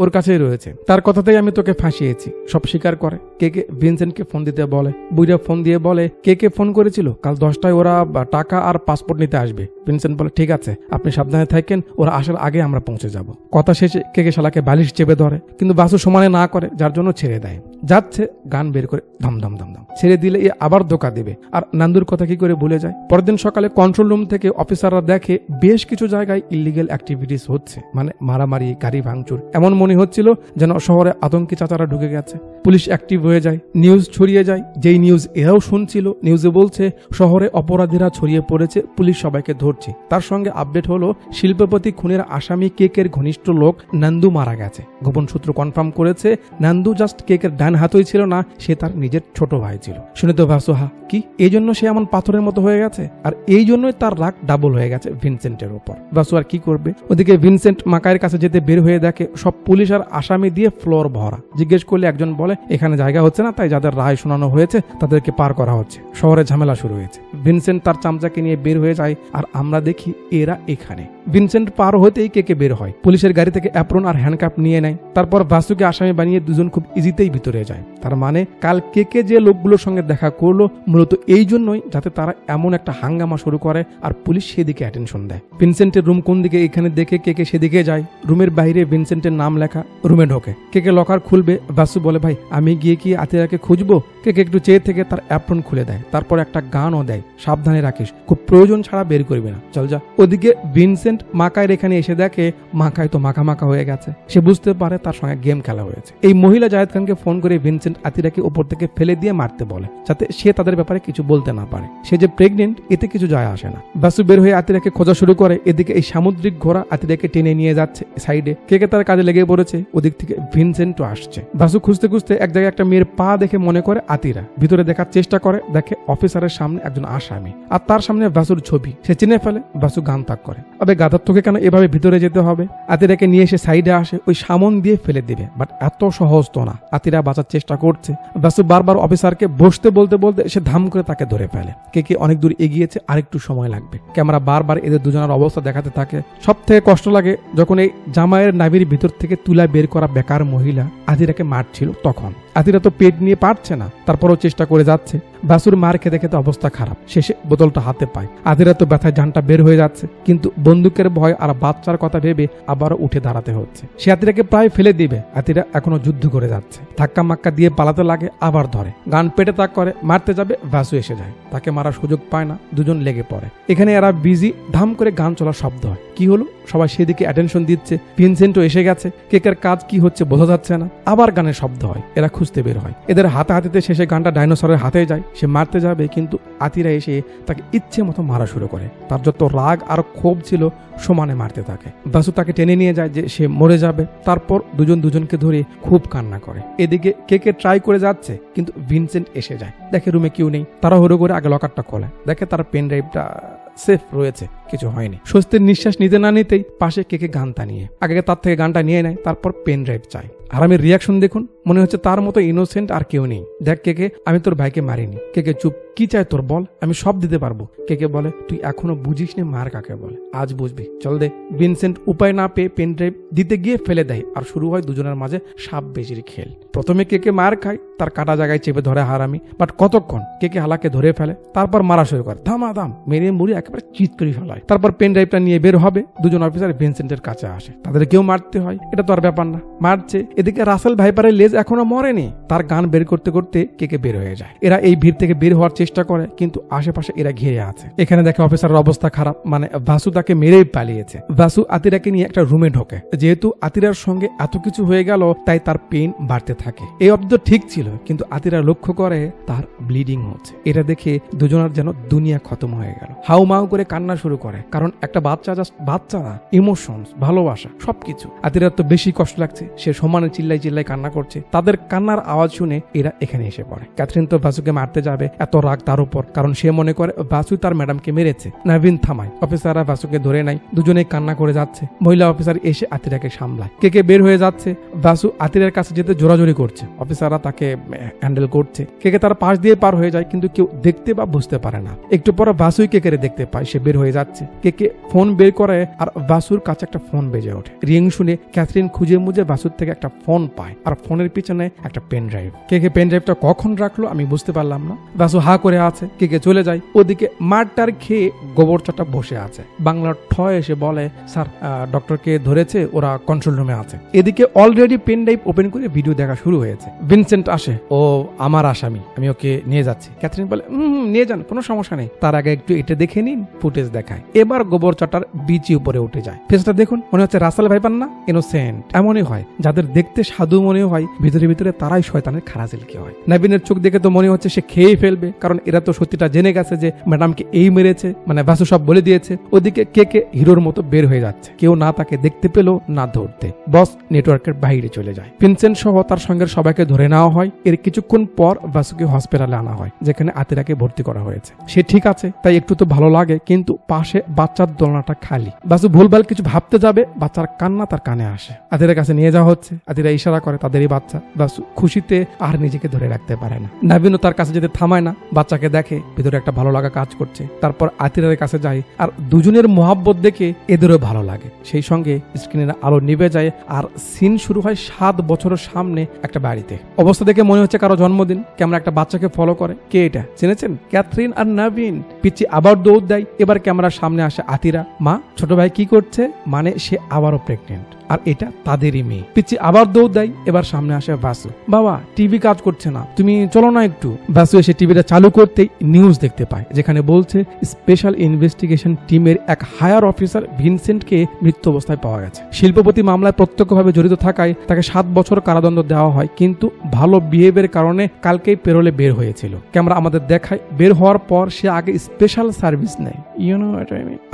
ওর কাছেই রয়েছে, তার কথাতেই আমি তোকে ফাঁসিয়েছি, সব স্বীকার করে। কে ভিনসেন্টকে ফোন দিতে বলে। বুইরা ফোন দিয়ে বলে কে ফোন করেছিল, কাল 10টায় ওরা টাকা আর পাসপোর্ট নিতে আসবে। ভিনসেন্ট বলে ঠিক আছে, আপনি সাবধানে থাকেন, ওরা আসার আগে আমরা পৌঁছে যাব। কথা শেষে কে শালাকে বালিশ চেপে ধরে, কিন্তু বাসু সমানে না করে, যার জন্য ছেড়ে দেয়। যাচ্ছে গান বের করে ধম ধম ধম ধম ছেড়ে দিলে এ আবার ধোকা দেবে, আর নান্দুর কথা কি করে ভুলে যায়। পরের দিন সকালে কন্ট্রোল রুম থেকে অফিসাররা দেখে বেশ কিছু জায়গায় ইলিগেল অ্যাক্টিভিটিস হচ্ছে, মানে মারামারি, গাড়ি ভাঙচুর। এমন মনে হচ্ছিল যেন শহরে আতঙ্কি চাচারা ঢুকে গেছে। পুলিশ অ্যাক্টিভ হয়ে যায়, নিউজ ছড়িয়ে যায়। যেই নিউজ এরাও শুনছিল, নিউজে বলছে শহরে অপরাধীরা ছড়িয়ে পড়েছে, পুলিশ সবাইকে ধরছে। তার সঙ্গে আপডেট হলো শিল্পপতি খুনের আসামি কেকের ঘনিষ্ঠ লোক নান্দু মারা গেছে। গোপন সূত্র কনফার্ম করেছে নান্দু জাস্ট কেকের ডান হাতই ছিল না, সে তার নিজের ছোট ভাই ছিল। শুনে তো ভাবছো কি এই জন্য সে এমন পাথরের মতো হয়ে গেছে, আর এই জন্যই তার রাগ ডাবল হয়ে গেছে ভিনসেন্টের উপর। বাসু আর কি করবে। ওদিকে ভিনসেন্ট মাকায়ের কাছে যেতে বের হয়ে দেখে সব পুলিশ আর আসামি দিয়ে ফ্লোর ভরা। জিজ্ঞেস করলে একজন বলে এখানে জায়গা হচ্ছে না, তাই যাদের রায় শোনানো হয়েছে তাদেরকে পার করা হচ্ছে। শহরে ঝামেলা শুরু হয়েছে। ভিনসেন্ট তার চামচাকে নিয়ে বের হয়ে যায়, আর আমরা দেখি এরা এখানে। ভিনসেন্ট পার হতেই কে বের হয়, পুলিশের গাড়ি থেকে অ্যাপ্রন আর হ্যান্ডকাপ নিয়ে নেয়। তারপর বাসুকে আসামি বানিয়ে দুজন খুব ইজিতেই ভিতরে যায়। তার মানে কাল কে যে লোকগুলোর সঙ্গে দেখা করলো মূলত এই জন্যই, যাতে তারা এমন একটা হাঙ্গামা শুরু করে আর পুলিশ সেদিকে অ্যাটেনশন দেয়। ভিনসেন্টের রুম কোন দিকে, এখানে দেখে কে সেদিকে যায়। রুমের বাইরে ভিনসেন্টের নাম লেখা। রুমে ঢোকে। কে লকার খুলবে। বাসু বলে ভাই আমি গিয়ে কি আতিরাকে খুঁজবো? কে একটু চেয়ে থেকে তার অ্যাপ্রন খুলে দেয়। তারপর একটা গানও দেয়, সাবধানে রাখিস, খুব প্রয়োজন ছাড়া বের করবে না, চল যা। ওদিকে ভিনসেন্ট মাকায়ের এখানে এসে দেখে মাকায় তো মাখা হয়ে গেছে। সে বুঝতে পারে তার সঙ্গে গেম খেলা হয়েছে। এই মহিলা জায়েদ খানকে ফোন করে ভিনসেন্ট আতিরাকে উপর থেকে ফেলে দিয়ে মারতে বলে, যাতে সে তাদের ব্যাপারে কিছু বলতে না পারে। সে যে প্রেগনেন্ট এতে কিছু যায় আসে না। বাসু বের হয়ে আতিরাকে খোঁজা শুরু করে। এদিকে এই সামুদ্রিক ঘোড়া আতিরাকে টেনে নিয়ে যাচ্ছে সাইডে। কে তার কাজে লেগে পড়েছে। ওদিক থেকে ভিনসেন্টও আসছে। বাসু খুঁজতে খুঁজতে এক জায়গায় একটা মেয়ের পা দেখে মনে করে আতিরা। ভিতরে দেখার চেষ্টা করে, দেখে অফিসারের সামনে একজন আসামি, আর তার সামনে বাসুর ছবি। সে চিনে ফেলে। বাসু গান তাক করে, আবে গাধার তোকে কেন এভাবে ভিতরে যেতে হবে? আতিরাকে নিয়ে এসে সাইডে আসে, ওই সামন দিয়ে ফেলে দিবে, বাট এত সহজ তো না। আতিরা বাঁচার চেষ্টা করছে। বাসু বারবার অফিসারকে বসতে বলতে বলতে সে ধাম করে তাকে ধরে ফেলে। কে অনেক দূর এগিয়েছে, আরেকটু সময় লাগবে। ক্যামেরা বারবার এদের দুজনের অবস্থা দেখাতে থাকে। সব থেকে কষ্ট লাগে যখন এই জামাইয়ের নাভির ভিতর থেকে তুলা বের করা বেকার মহিলা আতিরাকে মারছিল তখন। আতিরা তো পেট নিয়ে পারছে না, তারপরও চেষ্টা করে যাচ্ছে। বাসুর মার খেতে খেতে অবস্থা খারাপ, শেষে বোতলটা হাতে পায়। আতিরা তো ব্যথায় জানটা বের হয়ে যাচ্ছে, কিন্তু বন্দুকের ভয় আর বাচ্চার কথা ভেবে আবারও উঠে দাঁড়াতে হচ্ছে। সে আতিরাকে প্রায় ফেলে দিবে, আতিরা এখনো যুদ্ধ করে যাচ্ছে। ধাক্কা মাক্কা দিয়ে পালাতে লাগে, আবার ধরে, গান পেটে তাক করে, মারতে যাবে, বাসু এসে যায়, তাকে মারার সুযোগ পায় না, দুজন লেগে পড়ে। এখানে এরা বিজি, ধাম করে গান চলার শব্দ হয়। কি হলো? সবাই সেদিকে অ্যাটেনশন দিচ্ছে, ভিনসেন্টও এসে গেছে, কেকের কাজ কি হচ্ছে বোঝা যাচ্ছে না। আবার গানের শব্দ হয়, এরা খুঁজতে বের হয়। এদের হাতাহাতিতে শেষে গানটা ডাইনোসরের হাতে যায়। সে মারতে যাবে, কিন্তু আতিরা এসে তাকে ইচ্ছে মতো মারা শুরু করে। তার যত রাগ আর ক্ষোভ ছিল সমানে মারতে থাকে। বাসু তাকে টেনে নিয়ে যায় যে সে মরে যাবে। তারপর দুজনকে ধরে খুব কান্না করে। এদিকে কেকে ট্রাই করে যাচ্ছে, কিন্তু ভিনসেন্ট এসে যায়, দেখে রুমে কেউ নেই। তারা হুড়ো করে আগে লকারটা খোলে, দেখে তার পেন ড্রাইভটা সেফ রয়েছে, কিছু হয়নি। স্বস্তির নিঃশ্বাস নিতে না নিতেই পাশে কেকে গানটা নিয়ে আগে তার থেকে গানটা নিয়ে নেয়, তারপর পেন ড্রাইভ চায়। আর আমি রিয়াকশন দেখুন, মনে হচ্ছে তার মতো ইনোসেন্ট আর কেউ নেই। দেখ কেকে, আমি তোর ভাইকে মারিনি। কেকে চুপ, কি চাই তোর বল, আমি সব দিতে পারবো। কেকে বলে, তুই এখনো বুঝিস নি মার কাকে বলে, আজ বুঝবি, চল দে। ভিনসেন্ট উপায় না পেয়ে পেন ড্রাইভ দিতে গিয়ে ফেলে দেয়, আর শুরু হয় দুজনের মাঝে সাপ বেজির খেল। প্রথমে কেকে মার খায়, তার কাটা জায়গায় চেপে ধরে হারামি, বাট কতক্ষণ, কেকে হালাকে ধরে ফেলে, তারপর মারা শুরু করে, ধামাধাম মেরে মুড়ি একেবারে চিৎকারি ফেলায়। তারপর পেন ড্রাইভটা নিয়ে বের হবে, দুজন অফিসার ভিনসেন্টের কাছে আসে, তাদের কেউ মারতে হয়, এটা তো আর ব্যাপার না, মারছে। এদিকে রাসেল ভাইপারের লেজ এখনো মরেনি, তার গান বের করতে করতে কেকে বের হয়ে যায়। এরা এই ভিড় থেকে বের হওয়ার চেষ্টা করে, কিন্তু আশেপাশে এরা ঘিরে আছে। এখানে দেখে অফিসারের অবস্থা খারাপ, মানে বাসু তাকে মেরেই পালিয়েছে। বাসু আতিরাকে নিয়ে একটা রুমে ঢোকে। যেহেতু আতিরার সঙ্গে এত কিছু হয়ে গেল, তাই তার পেইন বাড়তে থাকে। এই অব্দ ঠিক ছিল, কিন্তু আতিরা লক্ষ্য করে তার ব্লিডিং হচ্ছে। এটা দেখে দুজনের যেন দুনিয়া খতম হয়ে গেল। হাউ মাউ করে কান্না শুরু করে, কারণ একটা বাচ্চা জাস্ট বাচ্চা না, ইমোশনস, ভালোবাসা, সবকিছু। আতিরার তো বেশি কষ্ট লাগছে, সে সমানে চিল্লাই চিল্লাই কান্না করছে। তাদের কান্নার আওয়াজ শুনে এরা এখানে এসে পড়ে। ক্যাথরিন তো বাসুকে মারতে যাবে, এত রাগ তার উপর, কারণ সে মনে করে বাসু তার ম্যাডামকে মেরেছে। নাভিন থামায়, অফিসাররা বাসুকে ধরে নাই, দুজনেই কান্না করে যাচ্ছে। মহিলা অফিসার এসে আতিরাকে সামলায়। কেকে বের হয়ে যাচ্ছে, বাসু আতিরের কাছে যেতে জোরাজোরি করছে, অফিসাররা তাকে হ্যান্ডেল করছে। কেকে তার পাশ দিয়ে পার হয়ে যায়, কিন্তু কেউ দেখতে বা বুঝতে পারে না। একটু পর বাসুই কেকেরে দেখতে পায়, সে বের হয়ে যাচ্ছে। কেকে ফোন বের করে, আর বাসুর কাছে একটা ফোন বেজে ওঠে। রিং শুনে ক্যাথরিন খুঁজে মুজে বাসুর থেকে একটা ফোন পায়, আর ফোনের পিছনে একটা পেন ড্রাইভ। কেকে পেন ড্রাইভটা কখন রাখলো আমি বুঝতে পারলাম না। বাসু হা করে আছে, কেকে চলে যায়। ওদিকে মারটার খেয়ে গোবরচাটা বসে আছে। বাংলার ঠ এসে বলে, স্যার ডক্টরকে ধরেছে, ওরা কন্ট্রোল রুমে আছে। এদিকে অলরেডি পেন ড্রাইভ ওপেন করে ভিডিও দেখা শুরু হয়েছে। ভিনসেন্ট আসে, ও আমার আসামি, আমি ওকে নিয়ে যাচ্ছি। ক্যাথরিন বলে, নিয়ে যান, কোনো সমস্যা নেই, তার আগে একটু এটা দেখে নিন। ফুটেজ দেখায়, এবার গোবরচাটার বিচি উপরে উঠে যায়। ফেসটা দেখুন, মনে হচ্ছে রাসেল ভাইপার না, ইনোসেন্ট। এমনই হয়, যাদের দেখতে সাধু মনে হয়, ভিতরে ভিতরে তারাই শয়তানের খারাজিলকি হয়। নাবিনের চোখ দেখে তো মনে হচ্ছে সে খেয়ে ফেলবে, কারণ এরা তো সত্যিটা জেনে গেছে যে ম্যাডামকে এই মেরেছে, মানে বাসু সব বলে দিয়েছে। ওদিকে কেকে হিরোর মতো বের হয়ে যাচ্ছে, কেউ না তাকে দেখতে পেল না ধরতে। বস নেটওয়ার্কের বাইরে চলে যায়। ভিনসেন্ট সহ তার সঙ্গে সবাইকে ধরে নেওয়া হয়। এর কিছুক্ষণ পর বাসুকে হসপিটালে আনা হয়, যেখানে আতিরাকে ভর্তি করা হয়েছে। সে ঠিক আছে, তাই একটু তো ভালো লাগে, কিন্তু পাশে বাচ্চার দোলনাটা খালি। বাসু ভুলভাল কিছু ভাবতে যাবে, বাচ্চার কান্না তার কানে আসে। আতিরের কাছে নিয়ে যাওয়া হচ্ছে, আতিরা ইশারা করে তাদেরই বাচ্চা। বাসু খুশিতে আর নিজেকে ধরে রাখতে পারে না। নাবিনও তার কাছে যেতে থামায় না, বাচ্চাকে দেখে, ভিতরে একটা ভালো লাগা কাজ করছে। তারপর আতিরের কাছে যায়, আর দুজনের মোহাব্বত দেখে এদেরও ভালো লাগে। সেই সঙ্গে স্ক্রিনের আলো নিভে যায়, আর সিন শুরু হয় 7 বছরের সামনে একটা বাড়িতে। অবস্থা দেখে মনে হচ্ছে কারো জন্মদিন। ক্যামেরা একটা বাচ্চাকে ফলো করে। কে এটা চিনেছেন? ক্যাথরিন আর নাবিন। পিচ্ছি আবার দৌড় দেয়। এবার ক্যামেরার সামনে আসে আতিরা। মা, ছোট ভাই কি করছে? মানে সে আবারও প্রেগনেন্ট, আর এটা তাদেরই মেয়ে। পিচ্ছি আবার দৌড় দেয়। এবার সামনে আসে বাসু। বাবা, টিভি কাজ করছে না, তুমি চলো না একটু। বাসু এসে টিভিটা চালু করতেই নিউজ দেখতে পায়, যেখানে বলছে স্পেশাল ইনভেস্টিগেশন টিমের এক হায়ার অফিসার ভিনসেন্টকে মৃত্যু অবস্থায় পাওয়া গেছে। শিল্পপতি মামলায় প্রত্যক্ষভাবে জড়িত থাকায় তাকে 7 বছর কারাদণ্ড দেওয়া হয়, কিন্তু ভালো বিহেভিয়ারের কারণে কালকেই পেরোলে বের হয়েছিল। ক্যামেরা আমাদের দেখায় বের হওয়ার পর সে আগে স্পেশাল সার্ভিস নেয়,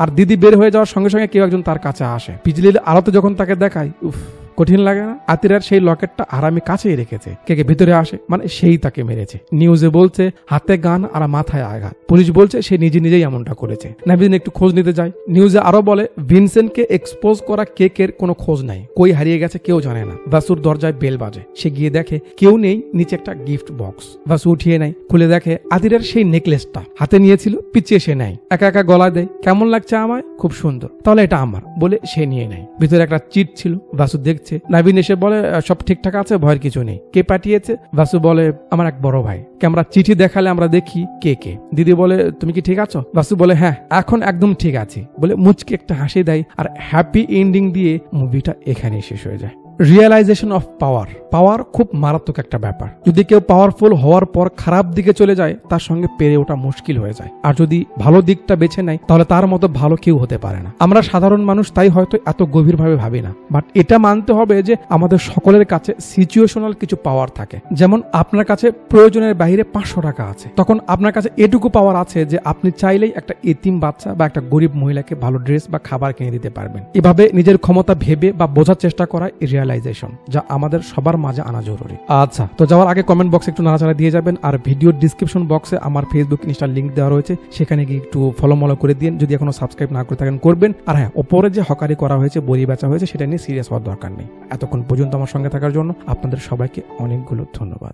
আর দিদি বের হয়ে যাওয়ার সঙ্গে সঙ্গে কেউ একজন তার কাছে আসে। বিজলির আলোতে যখন তাকে দেখায়, উফ, কঠিন লাগে না? আতিরার সেই লকেটটা আরামে কাছেই রেখেছে। কেকে ভিতরে আসে, মানে সেই তাকে মেরেছে। নিউজে বলছে হাতে গান আর মাথায় আঘাত। পুলিশ বলছে সে নিজেই এমনটা করেছে। নাবিন একটু খোঁজ নিতে যায়। নিউজে আরো বলে ভিনসেন্টকে এক্সপোজ করা কেকের কোনো খোঁজ নাই, কই হারিয়ে গেছে কেউ জানে না। বাসুর দরজায় বেল বাজে। সে গিয়ে দেখে কেউ নেই, নিচে একটা গিফট বক্স। বাসু উঠিয়ে নেয়, খুলে দেখে আতিরার সেই নেকলেসটা হাতে নিয়েছিল, পিছিয়ে সে নেয়, একা একা গলায় দেয়। কেমন লাগছে আমায়? খুব সুন্দর, তাহলে এটা আমার বলে সে নিয়ে নেয়। ভিতরে একটা চিট ছিল। বাসু দেখছে দেখছে। নাভিন এসে বলে সব ঠিকঠাক আছে, ভয়ের কিছু নেই। কে পাঠিয়েছে? বাসু বলে আমার এক বড় ভাই। আমরা চিঠি দেখালে আমরা দেখি কে কে। দিদি বলে তুমি কি ঠিক আছো? বাসু বলে হ্যাঁ এখন একদম ঠিক আছি বলে মুচকে একটা হাসি দেয়, আর হ্যাপি এন্ডিং দিয়ে মুভিটা এখানেই শেষ হয়ে যায়। Realisation of power. পাওয়ার খুব মারাত্মক একটা ব্যাপার। যদি কেউ পাওয়ারফুল হওয়ার পর খারাপ দিকে চলে যায়, তার সঙ্গে পেরে ওঠা মুশকিল হয়ে যায়। আর যদি ভালো দিকটা বেছে নেয়, তাহলে তার মতো ভালো কেউ হতে পারে না। আমরা সাধারণ মানুষ, তাই হয়তো এত গভীরভাবে ভাবি না। বাট এটা মানতে হবে যে আমাদের সকলের কাছে সিচুয়েশনাল কিছু পাওয়ার থাকে। যেমন আপনার কাছে প্রয়োজনের বাইরে 500 টাকা আছে, তখন আপনার কাছে এটুকু পাওয়ার আছে যে আপনি চাইলেই একটা এতিম বাচ্চা বা একটা গরিব মহিলাকে ভালো ড্রেস বা খাবার কিনে দিতে পারবেন। এভাবে নিজের ক্ষমতা ভেবে বা বোঝার চেষ্টা করা রিয়েলাইজেশন, যা আমাদের সবার মাঝে আনা জরুরি। আচ্ছা, তো যাওয়ার আগে কমেন্ট বক্সে একটু নাড়াচাড়া দিয়ে যাবেন, আর ভিডিওর ডিসক্রিপশন বক্সে আমার ফেসবুক ইনস্টার লিংক দেওয়া রয়েছে, সেখানে গিয়ে একটু ফলো করে দিন। যদি এখনো সাবস্ক্রাইব না করে থাকেন করবেন। আর হ্যাঁ, ওপরে যে হকারি করা হয়েছে, বড়ি বেচা হয়েছে, সেটা নিয়ে সিরিয়াস হওয়ার দরকার নেই। এতক্ষণ পর্যন্ত আমার সঙ্গে থাকার জন্য আপনাদের সবাইকে অনেকগুলো ধন্যবাদ।